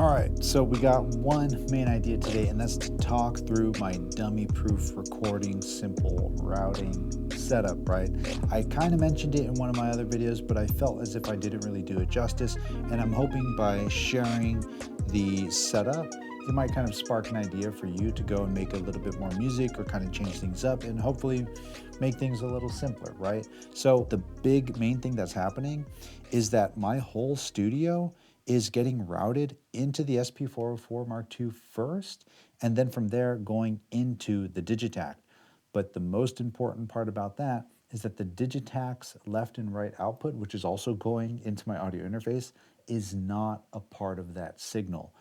All right, so we got one main idea today, and that's to talk through my dummy-proof recording simple routing setup, right? I kind of mentioned it in one of my other videos, but I felt as if I didn't really do it justice, and I'm hoping by sharing the setup, it might kind of spark an idea for you to go and make a little bit more music or kind of change things up and hopefully make things a little simpler, right? So the big main thing that's happening is that my whole studio is getting routed into the SP404 Mark II first, and then from there going into the Digitakt. But the most important part about that is that the Digitakt's left and right output, which is also going into my audio interface, is not a part of that signal.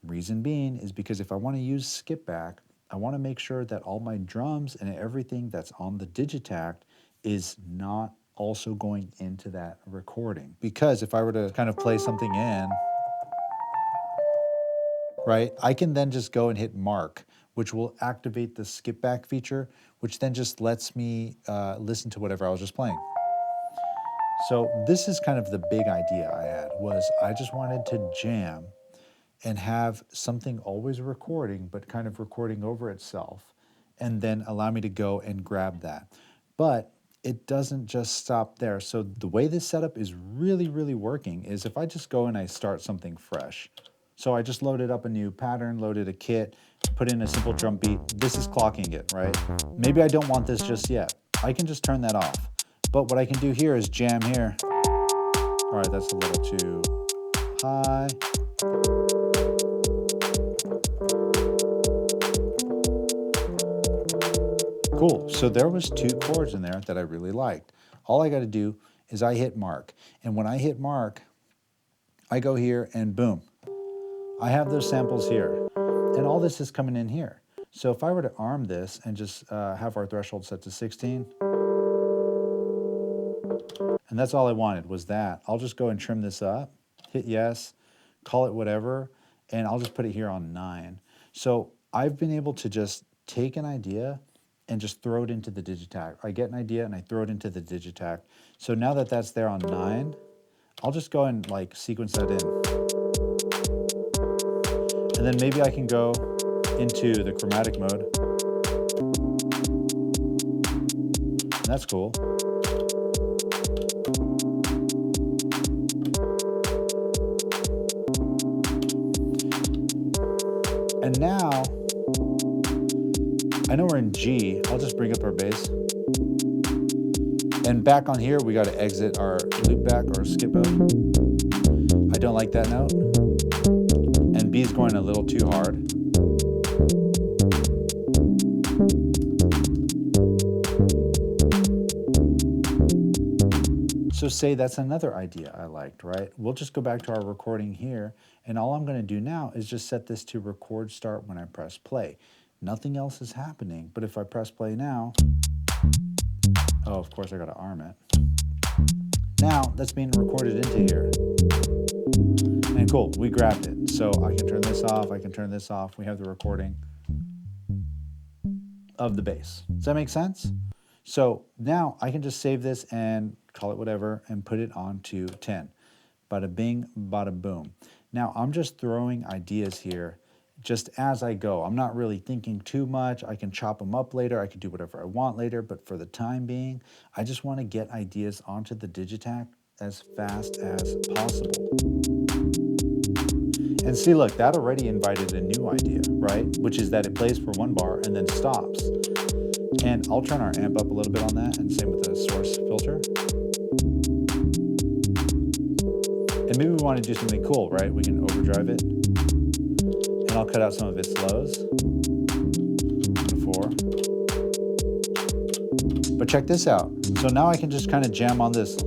Reason being is because if I want to use SkipBack, I want to make sure that all my drums and everything that's on the Digitakt is not also going into that recording. Because if I were to kind of play something in, right, I can then just go and hit mark, which will activate the SkipBack feature, which then just lets me listen to whatever I was just playing. So this is kind of the big idea I had, was I just wanted to jam and have something always recording, but kind of recording over itself, and then allow me to go and grab that. But it doesn't just stop there. So the way this setup is really working is if I just go and I start something fresh. So I just loaded up a new pattern, loaded a kit, put in a simple drum beat. This is clocking it, right? Maybe I don't want this just yet. I can just turn that off. But what I can do here is jam here. All right, that's a little too high. Cool, so there was two chords in there that I really liked. All I gotta do is I hit mark. And when I hit mark, I go here and boom. I have those samples here. And all this is coming in here. So if I were to arm this and just have our threshold set to 16, and that's all I wanted was that. I'll just go and trim this up, hit yes, call it whatever, and I'll just put it here on 9. So I've been able to just take an idea and just throw it into the Digitakt. I get an idea and I throw it into the Digitakt. So now that that's there on 9, I'll just go and like sequence that in. And then maybe I can go into the chromatic mode. And that's cool. And now, I know we're in G. I'll just bring up our bass. And back on here, we got to exit our loopback or skip mode. I don't like that note. And B is going a little too hard. So say that's another idea I liked, right? We'll just go back to our recording here, and all I'm gonna do now is just set this to record start when I press play. Nothing else is happening, but if I press play now, oh, of course I gotta arm it. Now that's being recorded into here. And cool, we grabbed it. So I can turn this off, I can turn this off. We have the recording of the bass. Does that make sense? So now I can just save this and call it whatever and put it onto 10. Bada bing, bada boom. Now I'm just throwing ideas here just as I go. I'm not really thinking too much. I can chop them up later. I can do whatever I want later, but for the time being, I just want to get ideas onto the Digitakt as fast as possible. And see, look, that already invited a new idea, right? Which is that it plays for one bar and then stops. And I'll turn our amp up a little bit on that, and same with the source filter. And maybe we want to do something cool, right? We can overdrive it. And I'll cut out some of its lows. 4. But check this out. So now I can just kind of jam on this.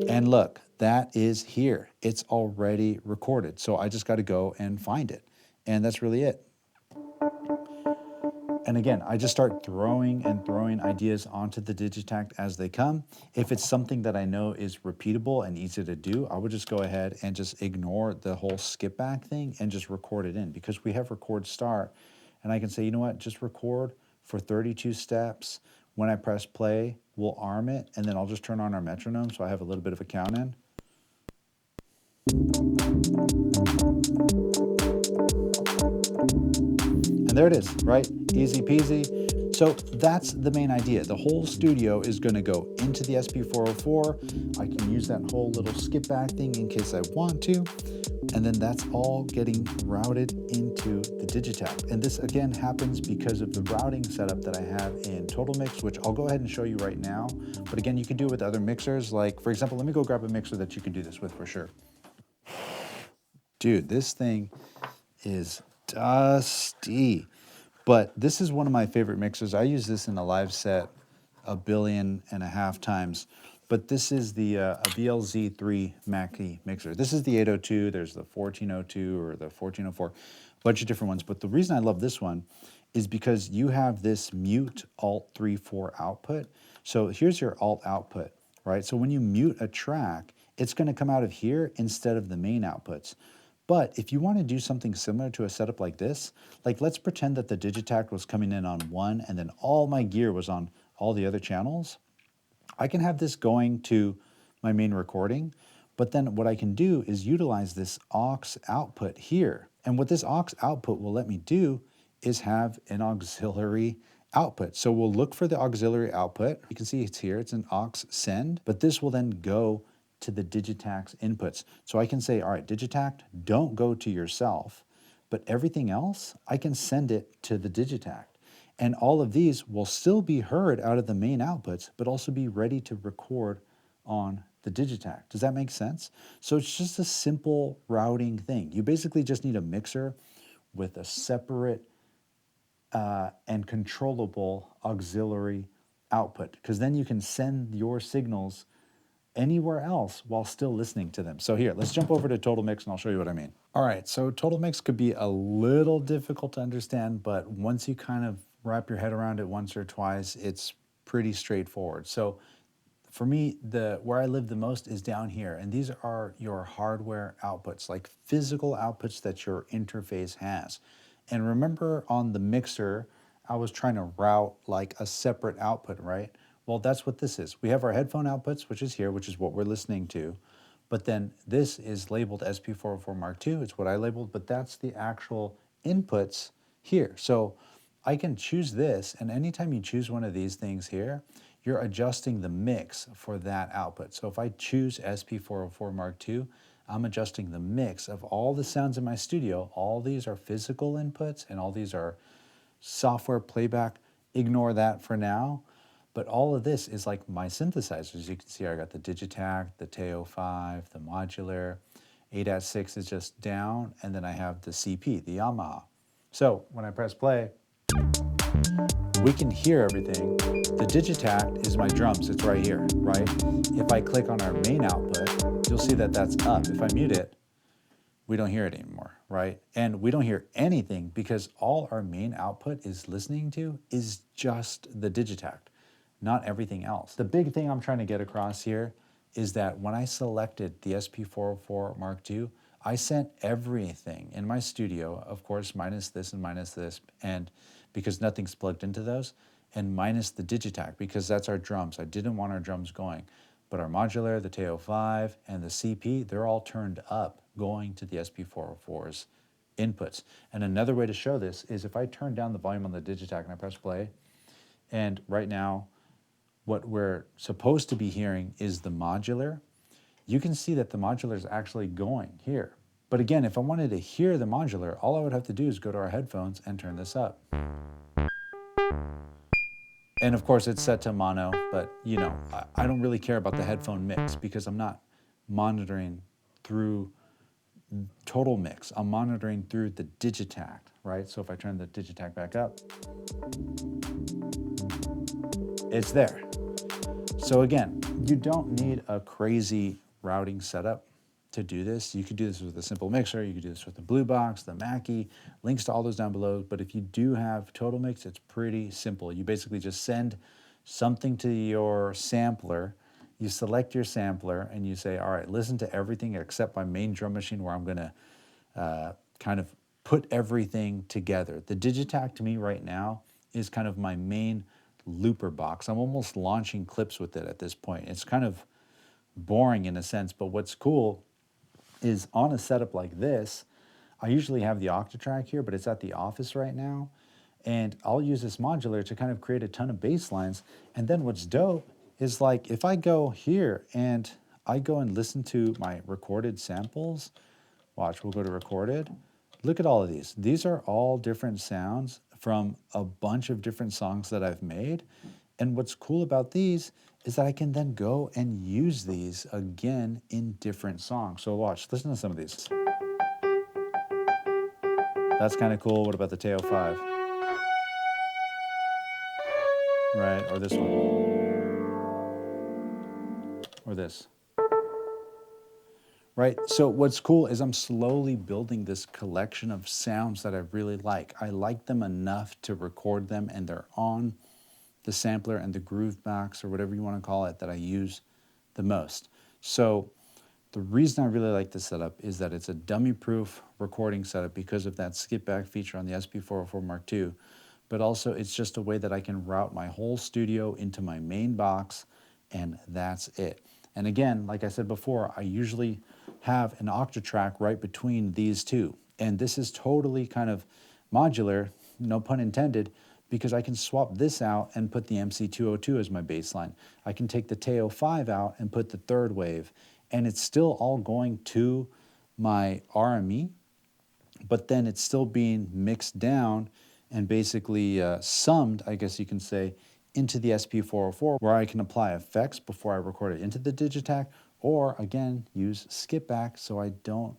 And look, that is here. It's already recorded. So I just got to go and find it. And that's really it. And again, I just start throwing ideas onto the Digitakt as they come. If it's something that I know is repeatable and easy to do, I would just go ahead and just ignore the whole skip back thing and just record it in, because we have record start. And I can say, you know what, just record for 32 steps. When I press play, we'll arm it, and then I'll just turn on our metronome so I have a little bit of a count in. And there it is, right? Easy peasy. So that's the main idea. The whole studio is going to go into the SP404. I can use that whole little SkipBack thing in case I want to. And then that's all getting routed into the Digitakt. And this again happens because of the routing setup that I have in Total Mix, which I'll go ahead and show you right now. But again, you can do it with other mixers. Like for example, let me go grab a mixer that you can do this with for sure. Dude, this thing is dusty. But this is one of my favorite mixers. I use this in a live set 1.5 billion times. But this is the a VLZ3 Mackie mixer. This is the 802. There's the 1402 or the 1404, a bunch of different ones. But the reason I love this one is because you have this mute Alt 3/4 output. So here's your Alt output, right? So when you mute a track, it's going to come out of here instead of the main outputs. But if you want to do something similar to a setup like this, like let's pretend that the Digitakt was coming in on one and then all my gear was on all the other channels. I can have this going to my main recording, but then what I can do is utilize this aux output here. And what this aux output will let me do is have an auxiliary output. So we'll look for the auxiliary output. You can see it's here, it's an aux send, but this will then go to the Digitakt's inputs. So I can say, all right, Digitakt, don't go to yourself, but everything else, I can send it to the Digitakt. And all of these will still be heard out of the main outputs, but also be ready to record on the Digitakt. Does that make sense? So it's just a simple routing thing. You basically just need a mixer with a separate and controllable auxiliary output, because then you can send your signals anywhere else while still listening to them. So here, let's jump over to Total Mix and I'll show you what I mean. All right, so Total Mix could be a little difficult to understand, but once you kind of wrap your head around it once or twice, it's pretty straightforward. So for me, where I live the most is down here, and these are your hardware outputs, like physical outputs that your interface has. And remember on the mixer, I was trying to route like a separate output, right? Well, that's what this is. We have our headphone outputs, which is here, which is what we're listening to. But then this is labeled SP404 Mark II. It's what I labeled, but that's the actual inputs here. So I can choose this, and anytime you choose one of these things here, you're adjusting the mix for that output. So if I choose SP404 Mark II, I'm adjusting the mix of all the sounds in my studio. All these are physical inputs, and all these are software playback. Ignore that for now. But all of this is like my synthesizers. You can see I got the Digitakt, the TO5, the modular, 8.6 is just down, and then I have the CP, the Yamaha. So when I press play, we can hear everything. The Digitakt is my drums, it's right here, right? If I click on our main output, you'll see that that's up. If I mute it, we don't hear it anymore, right? And we don't hear anything because all our main output is listening to is just the Digitakt, not everything else. The big thing I'm trying to get across here is that when I selected the SP404 Mark II, I sent everything in my studio, of course, minus this, and because nothing's plugged into those, and minus the Digitakt, because that's our drums. I didn't want our drums going. But our modular, the TO5, and the CP, they're all turned up going to the SP404's inputs. And another way to show this is if I turn down the volume on the Digitakt and I press play, and right now, what we're supposed to be hearing is the modular. You can see that the modular is actually going here. But again, if I wanted to hear the modular, all I would have to do is go to our headphones and turn this up. And of course it's set to mono, but you know, I don't really care about the headphone mix because I'm not monitoring through Total Mix. I'm monitoring through the Digitakt, right? So if I turn the Digitakt back up, it's there. So again, you don't need a crazy routing setup to do this. You could do this with a simple mixer. You could do this with the Blue Box, the Mackie, links to all those down below. But if you do have Total Mix, it's pretty simple. You basically just send something to your sampler. You select your sampler and you say, all right, listen to everything except my main drum machine where I'm gonna kind of put everything together. The Digitakt to me right now is kind of my main looper box. I'm almost launching clips with it at this point. It's kind of boring in a sense, but what's cool is on a setup like this, I usually have the Octatrack here, but it's at the office right now. And I'll use this modular to kind of create a ton of bass lines. And then what's dope is like, if I go here and I go and listen to my recorded samples, watch, we'll go to recorded. Look at all of these. These are all different sounds from a bunch of different songs that I've made. And what's cool about these is that I can then go and use these again in different songs. So watch, listen to some of these. That's kind of cool. What about the Teo 5? Right, or this one. Or this. Right, so what's cool is I'm slowly building this collection of sounds that I really like. I like them enough to record them, and they're on the sampler and the groove box, or whatever you want to call it, that I use the most. So the reason I really like this setup is that it's a dummy-proof recording setup because of that SkipBack feature on the SP404 Mark II, but also it's just a way that I can route my whole studio into my main box, and that's it. And again, like I said before, I usually have an Octatrack right between these two. And this is totally kind of modular, no pun intended, because I can swap this out and put the MC202 as my bass line. I can take the Teo 5 out and put the third wave. And it's still all going to my RME, but then it's still being mixed down and basically summed, I guess you can say, into the SP404, where I can apply effects before I record it into the Digitakt, or again, use SkipBack so I don't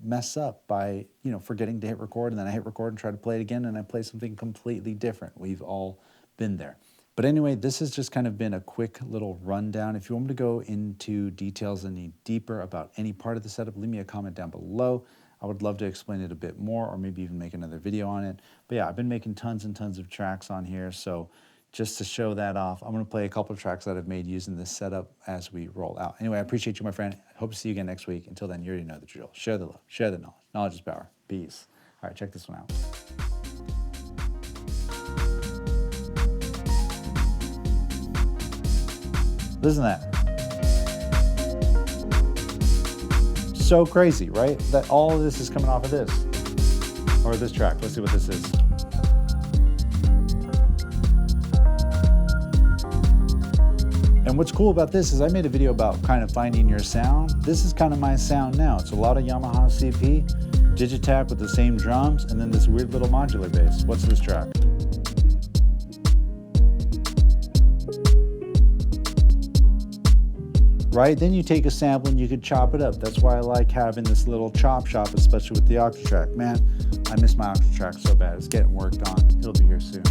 mess up by, forgetting to hit record, and then I hit record and try to play it again and I play something completely different. We've all been there. But anyway, this has just kind of been a quick little rundown. If you want me to go into details any deeper about any part of the setup, leave me a comment down below. I would love to explain it a bit more, or maybe even make another video on it. But yeah, I've been making tons and tons of tracks on here, so just to show that off, I'm going to play a couple of tracks that I've made using this setup as we roll out. Anyway, I appreciate you, my friend. Hope to see you again next week. Until then, you already know the drill. Share the love. Share the knowledge. Knowledge is power. Peace. All right, check this one out. Listen to that. So crazy, right? That all of this is coming off of this. Or this track. Let's see what this is. And what's cool about this is I made a video about kind of finding your sound. This is kind of my sound now. It's a lot of Yamaha CP, Digitakt with the same drums, and then this weird little modular bass. What's this track? Right? Then you take a sample and you could chop it up. That's why I like having this little chop shop, especially with the Octatrack. Man, I miss my Octatrack so bad. It's getting worked on. It'll be here soon.